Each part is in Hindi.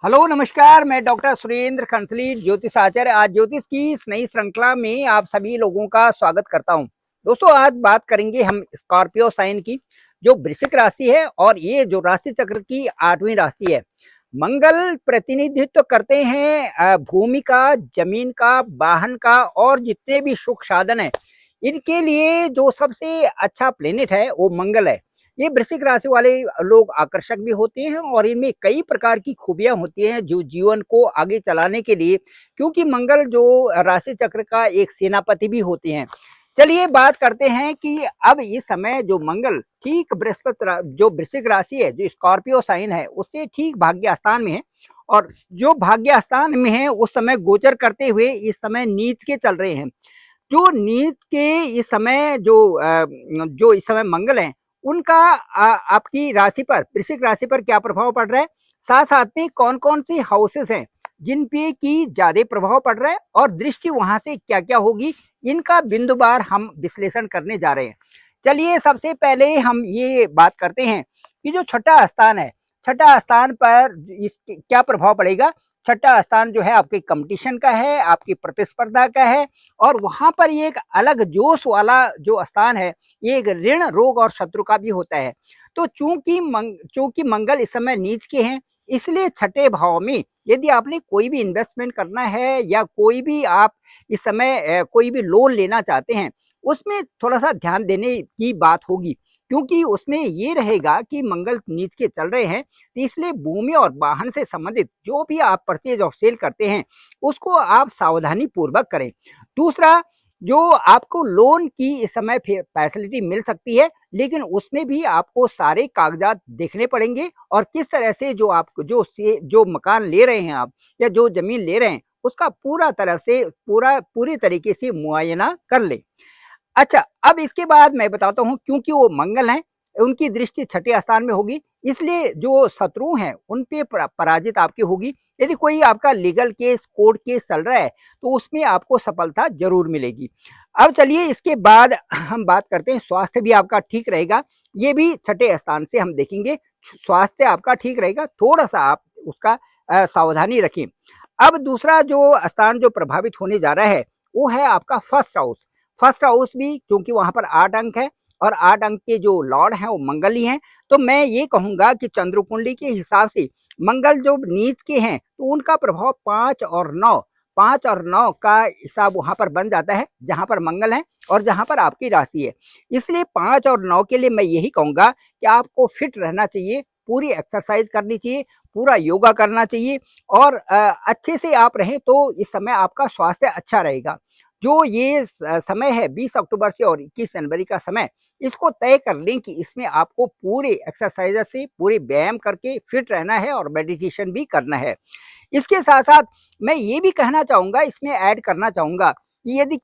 हेलो नमस्कार। मैं डॉक्टर सुरेंद्र खंसली ज्योतिष आचार्य आज ज्योतिष की इस नई श्रृंखला में आप सभी लोगों का स्वागत करता हूं। दोस्तों, आज बात करेंगे हम स्कॉर्पियो साइन की, जो वृश्चिक राशि है और ये जो राशि चक्र की 8वीं राशि है। मंगल प्रतिनिधित्व करते हैं भूमि का, जमीन का, वाहन का और जितने भी सुख साधन है, इनके लिए जो सबसे अच्छा प्लेनेट है वो मंगल है। ये वृश्चिक राशि वाले लोग आकर्षक भी होते हैं और इनमें कई प्रकार की खूबियां होती हैं जो जीवन को आगे चलाने के लिए, क्योंकि मंगल जो राशि चक्र का एक सेनापति भी होते हैं। चलिए बात करते हैं कि अब इस समय जो मंगल ठीक बृहस्पति जो वृश्चिक राशि है, जो स्कॉर्पियो साइन है, उससे ठीक भाग्य स्थान में है। और जो भाग्य स्थान में है उस समय गोचर करते हुए इस समय नीच के चल रहे हैं। जो नीच के इस समय जो इस समय मंगल है, उनका आपकी राशि पर, वृश्चिक राशि पर क्या प्रभाव पड़ रहा है, साथ साथ में कौन कौन सी हाउसेस हैं जिन पे की ज्यादा प्रभाव पड़ रहा है और दृष्टि वहां से क्या क्या होगी, इनका बिंदुवार हम विश्लेषण करने जा रहे हैं। चलिए सबसे पहले हम ये बात करते हैं कि जो छठा स्थान है, छठा स्थान पर इस क्या प्रभाव पड़ेगा। छठा स्थान जो है आपके कंपटीशन का है, आपकी प्रतिस्पर्धा का है और वहां पर ये एक अलग जोश वाला जो स्थान है, ये एक ऋण, रोग और शत्रु का भी होता है। तो चूंकि मंगल इस समय नीच के हैं, इसलिए छठे भाव में यदि आपने कोई भी इन्वेस्टमेंट करना है या कोई भी आप इस समय कोई भी लोन लेना चाहते हैं, उसमें थोड़ा सा ध्यान देने की बात होगी, क्योंकि उसमें ये रहेगा कि मंगल नीच के चल रहे हैं। तो इसलिए भूमि और वाहन से संबंधित जो भी आप परचेज और सेल करते हैं, उसको आप सावधानी पूर्वक करें। दूसरा, जो आपको लोन की इस समय फैसिलिटी मिल सकती है, लेकिन उसमें भी आपको सारे कागजात देखने पड़ेंगे और किस तरह से जो मकान ले रहे हैं आप या जो जमीन ले रहे हैं, उसका पूरी तरीके से मुआयना कर ले। अच्छा, अब इसके बाद मैं बताता हूँ, क्योंकि वो मंगल हैं, उनकी दृष्टि छठे स्थान में होगी, इसलिए जो शत्रु हैं उन पे पराजित आपकी होगी। यदि कोई आपका लीगल केस, कोर्ट केस चल रहा है, तो उसमें आपको सफलता जरूर मिलेगी। अब चलिए इसके बाद हम बात करते हैं, स्वास्थ्य भी आपका ठीक रहेगा, ये भी छठे स्थान से हम देखेंगे। स्वास्थ्य आपका ठीक रहेगा, थोड़ा सा आप उसका सावधानी रखें। अब दूसरा जो स्थान जो प्रभावित होने जा रहा है, वो है आपका फर्स्ट हाउस। फर्स्ट हाउस भी क्योंकि वहां पर 8 अंक है और 8 अंक के जो लॉर्ड हैं वो मंगल ही हैं, तो मैं ये कहूंगा कि चंद्र कुंडली के हिसाब से मंगल जो नीच के हैं, तो उनका प्रभाव 5 और 9 का हिसाब वहां पर बन जाता है, जहां पर मंगल है और जहां पर आपकी राशि है। इसलिए 5 और 9 के लिए मैं यही कहूंगा कि आपको फिट रहना चाहिए, पूरी एक्सरसाइज करनी चाहिए, पूरा योगा करना चाहिए और अच्छे से आप रहें तो इस समय आपका स्वास्थ्य अच्छा रहेगा। जो ये समय है 20 अक्टूबर से और 21 जनवरी का समय, इसको तय कर लें कि इसमें आपको पूरे एक्सरसाइज से, पूरे व्यायाम करके फिट रहना है और मेडिटेशन भी करना है। इसके साथ साथ मैं ये भी कहना चाहूंगा, इसमें ऐड करना चाहूंगा कि यदि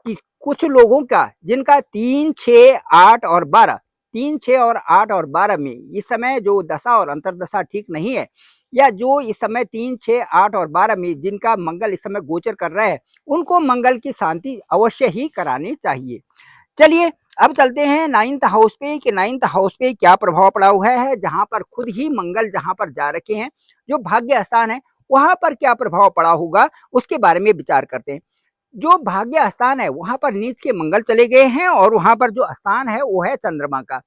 कुछ लोगों का जिनका 3, 6, 8 और 12, 3, 6 और 8 और 12 में इस समय जो दशा और अंतर्दशा ठीक नहीं है, या जो इस समय 3, 6, 8 और 12 में जिनका मंगल इस समय गोचर कर रहा है, उनको मंगल की शांति अवश्य ही करानी चाहिए। चलिए अब चलते हैं नाइन्थ हाउस पे कि नाइन्थ हाउस पे क्या प्रभाव पड़ा हुआ है, जहां पर खुद ही मंगल जहां पर जा रखे हैं, जो भाग्य स्थान है वहां पर क्या प्रभाव पड़ा होगा, उसके बारे में विचार करते हैं। जो भाग्य स्थान है वहां पर नीच के मंगल चले गए हैं और वहां पर जो स्थान है वो है चंद्रमा का।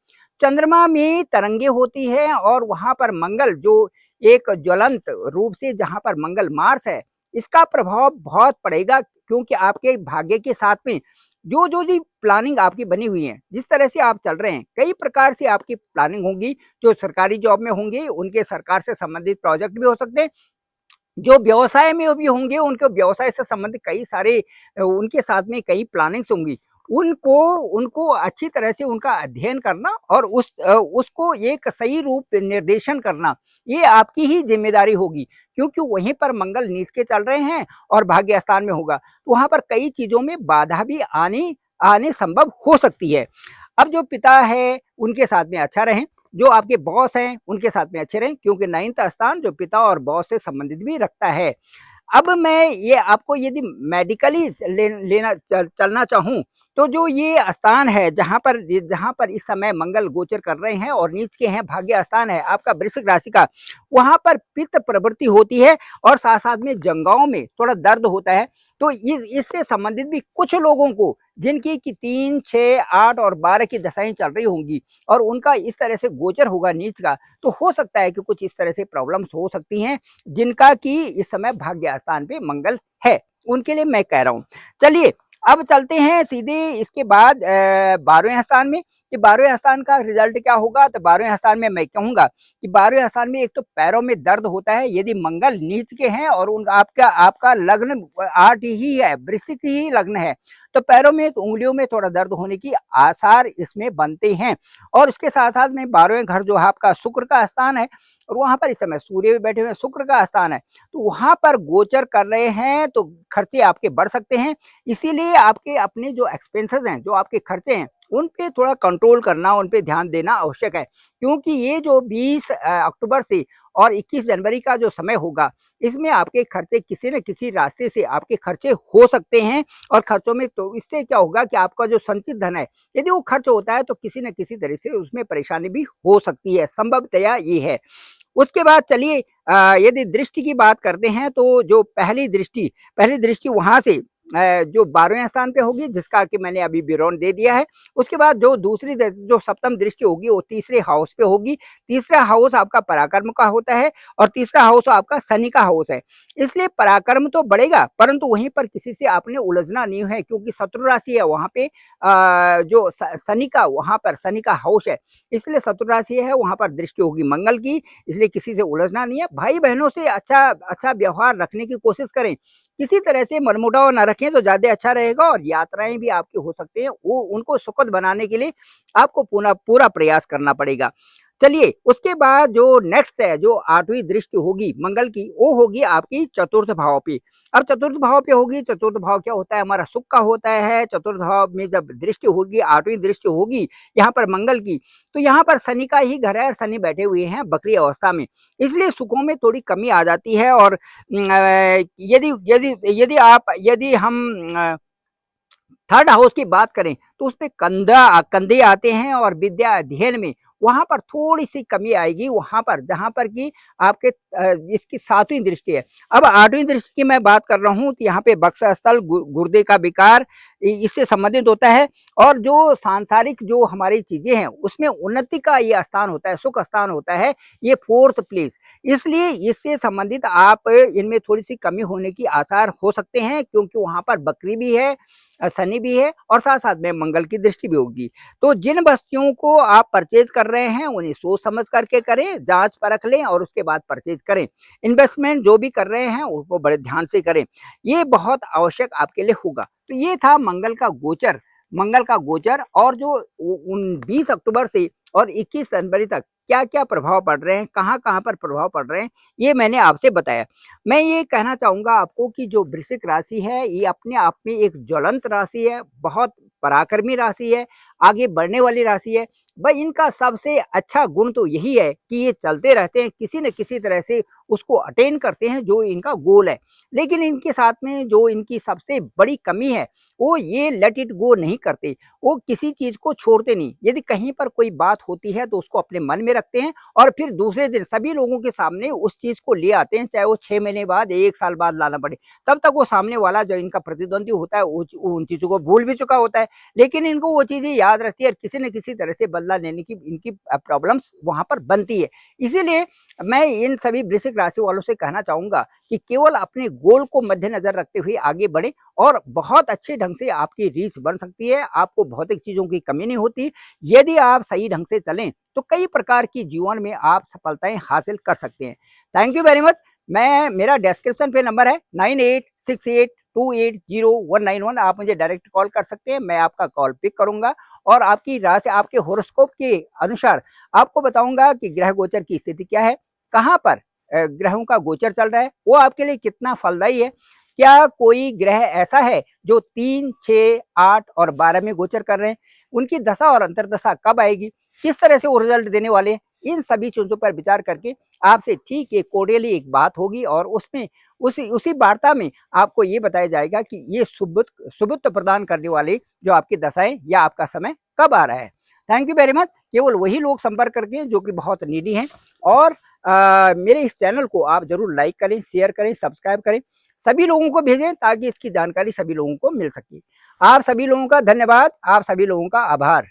चंद्रमा में तरंगे होती है और वहां पर मंगल जो एक ज्वलंत रूप से, जहां पर मंगल मार्स है, इसका प्रभाव बहुत पड़ेगा, क्योंकि आपके भाग्य के साथ में जो जो जी प्लानिंग आपकी बनी हुई है, जिस तरह से आप चल रहे हैं, कई प्रकार से आपकी प्लानिंग होंगी। जो सरकारी जॉब में होंगे उनके सरकार से संबंधित प्रोजेक्ट भी हो सकते हैं, जो व्यवसाय में भी होंगे उनके व्यवसाय से संबंधित कई सारे उनके साथ में कई प्लानिंग्स होंगी। उनको उनको अच्छी तरह से उनका अध्ययन करना और उसको एक सही रूप निर्देशन करना, ये आपकी ही जिम्मेदारी होगी, क्योंकि वहीं पर मंगल नीच के चल रहे हैं और भाग्य स्थान में होगा, तो वहां पर कई चीजों में बाधा भी आने आने संभव हो सकती है। अब जो पिता है उनके साथ में अच्छा रहें, जो आपके बॉस हैं उनके साथ में अच्छे रहें, क्योंकि नाइन्थ स्थान जो पिता और बॉस से संबंधित भी रखता है। अब मैं ये आपको यदि मेडिकली लेना चलना चाहूँ, तो जो ये स्थान है जहाँ पर इस समय मंगल गोचर कर रहे हैं और नीच के हैं, भाग्य स्थान है आपका वृश्चिक राशि का, वहाँ पर पित्त प्रवृत्ति होती है और साथ-साथ में जंघाओं में थोड़ा दर्द होता है। तो इस इससे संबंधित भी कुछ लोगों को जिनकी कि 3, 6, 8 और 12 की दशाएँ चल रही होंगी और उनका इस तरह से गोचर होगा नीच का, तो हो सकता है कि कुछ इस तरह से प्रॉब्लम्स हो सकती हैं, जिनका कि इस समय भाग्य स्थान पे मंगल है, उनके लिए मैं कह रहा हूँ। चलिए, अब चलते हैं सीधे इसके बाद 12वें स्थान में कि 12वें स्थान का रिजल्ट क्या होगा। तो 12वें स्थान में मैं कहूँगा कि 12वें स्थान में एक तो पैरों में दर्द होता है यदि मंगल नीच के हैं और उन आपका आपका लग्न 8 ही है, वृश्चिक ही लग्न है, तो पैरों में तो उंगलियों में थोड़ा दर्द होने की आसार इसमें बनते हैं। और उसके साथ-साथ में 12वें घर जो है आपका शुक्र का स्थान है और वहाँ पर इस समय सूर्य भी बैठे हुए हैं, शुक्र का स्थान है, तो वहाँ पर गोचर कर रहे हैं तो खर्चे आपके बढ़ सकते हैं। इसीलिए आपके अपने जो एक्सपेंसेस हैं, जो आपके खर्चे हैं, उन पे थोड़ा कंट्रोल करना, उन पे ध्यान देना आवश्यक है। क्योंकि ये जो 20 अक्टूबर से और 21 जनवरी का जो समय होगा, इसमें आपके खर्चे किसी न किसी रास्ते से आपके खर्चे हो सकते हैं और खर्चों में तो इससे क्या होगा कि आपका जो संचित धन है, यदि वो खर्च होता है तो किसी न किसी तरह से उसमें परेशानी भी हो सकती है, संभवतया ये है। उसके बाद चलिए यदि दृष्टि की बात करते हैं तो जो पहली दृष्टि वहाँ से जो 12वें स्थान पे होगी जिसका कि मैंने अभी विवरण दे दिया है। उसके बाद जो दूसरी जो सप्तम दृष्टि होगी वो तीसरे हाउस पे होगी। तीसरा हाउस आपका पराक्रम का होता है और तीसरा हाउस आपका शनि का हाउस है। इसलिए पराक्रम तो बढ़ेगा परंतु वहीं पर किसी से आपने उलझना नहीं है क्योंकि शत्रु राशि है वहाँ पे जो शनि का वहाँ पर शनि का हाउस है, इसलिए शत्रु राशि है वहाँ पर दृष्टि होगी मंगल की, इसलिए किसी से उलझना नहीं है। भाई बहनों से अच्छा व्यवहार रखने की कोशिश करें, किसी तरह से मनमुटाव ना रखें तो ज़्यादा अच्छा रहेगा और यात्राएं भी आपकी हो सकती हैं, वो उनको सुखद बनाने के लिए आपको पूरा प्रयास करना पड़ेगा। चलिए, उसके बाद जो नेक्स्ट है, जो 8वीं दृष्टि होगी मंगल की, वो होगी आपकी चतुर्थ भाव पे। अब चतुर्थ भाव पे होगी, चतुर्थ भाव क्या होता है? हमारा सुख का होता है। चतुर्थ भाव में जब दृष्टि होगी, 8वीं दृष्टि होगी यहाँ पर मंगल की, तो यहाँ पर शनि का ही घर है और शनि बैठे हुए हैं वक्री अवस्था में। इसलिए सुखों में थोड़ी कमी आ जाती है और यदि यदि यदि हम थर्ड हाउस की बात करें तो उसपे कंधे आते हैं और विद्या अध्ययन में वहां पर थोड़ी सी कमी आएगी, वहां पर जहां पर कि आपके इसकी 7वीं दृष्टि है। अब 8वीं दृष्टि की मैं बात कर रहा हूं तो यहाँ पे बक्सा स्थल गुर्दे का विकार इससे संबंधित होता है और जो सांसारिक जो हमारी चीजें हैं उसमें उन्नति का ये स्थान होता है, सुख स्थान होता है, ये 4th प्लेस। इसलिए इससे संबंधित आप इनमें थोड़ी सी कमी होने की आसार हो सकते हैं क्योंकि वहां पर बकरी भी है, शनि भी है और साथ-साथ में मंगल की दृष्टि भी होगी। तो जिन वस्तुओं को आप परचेज़ कर रहे हैं, उन्हें सोच समझ करके करें, जाँच परख लें और उसके बाद परचेज़ करें। इन्वेस्टमेंट जो भी कर रहे हैं, उसको बड़े ध्यान से करें। ये बहुत आवश्यक आपके लिए होगा। तो ये था मंगल का गोचर और जो उ उन 20 अक्टूबर से और 21 जनवरी तक क्या-क्या प्रभाव पड़ रहे हैं, कहाँ-कहाँ पर प्रभाव पड़ रहे हैं, ये मैंने आपसे बताया। मैं ये कहना चाहूँगा आपको कि जो वृश्चिक राशि है, ये अपने आप में एक ज्वलंत राशि है, बहुत पराक्रमी राशि है, आगे बढ़ने वाली राशि है। भाई इनका सबसे अच्छा गुण तो यही है कि ये चलते रहते हैं, किसी न किसी तरह से उसको अटेन करते हैं जो इनका गोल है। लेकिन इनके साथ में जो इनकी सबसे बड़ी कमी है, वो ये लेट इट गो नहीं करते, वो किसी चीज़ को छोड़ते नहीं। यदि कहीं पर कोई बात होती है तो उसको अपने मन में रखते हैं और फिर दूसरे दिन सभी लोगों के सामने उस चीज़ को ले आते हैं, चाहे वो 6 महीने बाद, 1 साल बाद लाना पड़े। तब तक वो सामने वाला जो इनका प्रतिद्वंदी होता है, वो उन चीज़ों को भूल भी चुका होता है, लेकिन इनको वो चीज़ें याद रहती है और किसी न किसी तरह से बदला लेने की इनकी प्रॉब्लम्स वहाँ पर बनती है। इसीलिए मैं इन सभी वृश्चिक राशि वालों से कहना चाहूँगा कि केवल अपने गोल को मद्देनज़र रखते हुए आगे बढ़ें और बहुत अच्छे ढंग से आपकी रीच बन सकती है, आपको भौतिक चीज़ों की कमी नहीं होती। यदि आप सही ढंग से चलें, तो कई प्रकार की जीवन में आप सफलताएँ हासिल कर सकते हैं। Thank you very much. मेरा डिस्क्रिप्शन पे नंबर है 9868280191, आप मुझे डायरेक्ट कॉल कर सकते हैं, मैं आपका कॉल पिक करूँगा और आपकी राशि आपके हॉरोस्कोप के अनुसार आपको बताऊँगा कि ग्रह गोचर की स्थिति क्या है, कहाँ पर ग्रहों का गोचर चल रहा है, वो आपके लिए कितना फलदायी है। क्या कोई ग्रह ऐसा है जो 3, 6, 8 और 12 में गोचर कर रहे हैं, उनकी दशा और अंतर्दशा कब आएगी, किस तरह से वो रिजल्ट देने वाले हैं, इन सभी चीज़ों पर विचार करके आपसे ठीक एक कोर्डियली एक बात होगी और उसमें उसी उसी वार्ता में आपको ये बताया जाएगा कि ये सुबुत्त प्रदान करने वाले जो आपकी दशाएं या आपका समय कब आ रहा है। Thank you very much. केवल वही लोग संपर्क करके जो कि बहुत नीडी हैं, और मेरे इस चैनल को आप जरूर लाइक करें, शेयर करें, सब्सक्राइब करें, सभी लोगों को भेजें ताकि इसकी जानकारी सभी लोगों को मिल सके। आप सभी लोगों का धन्यवाद, आप सभी लोगों का आभार।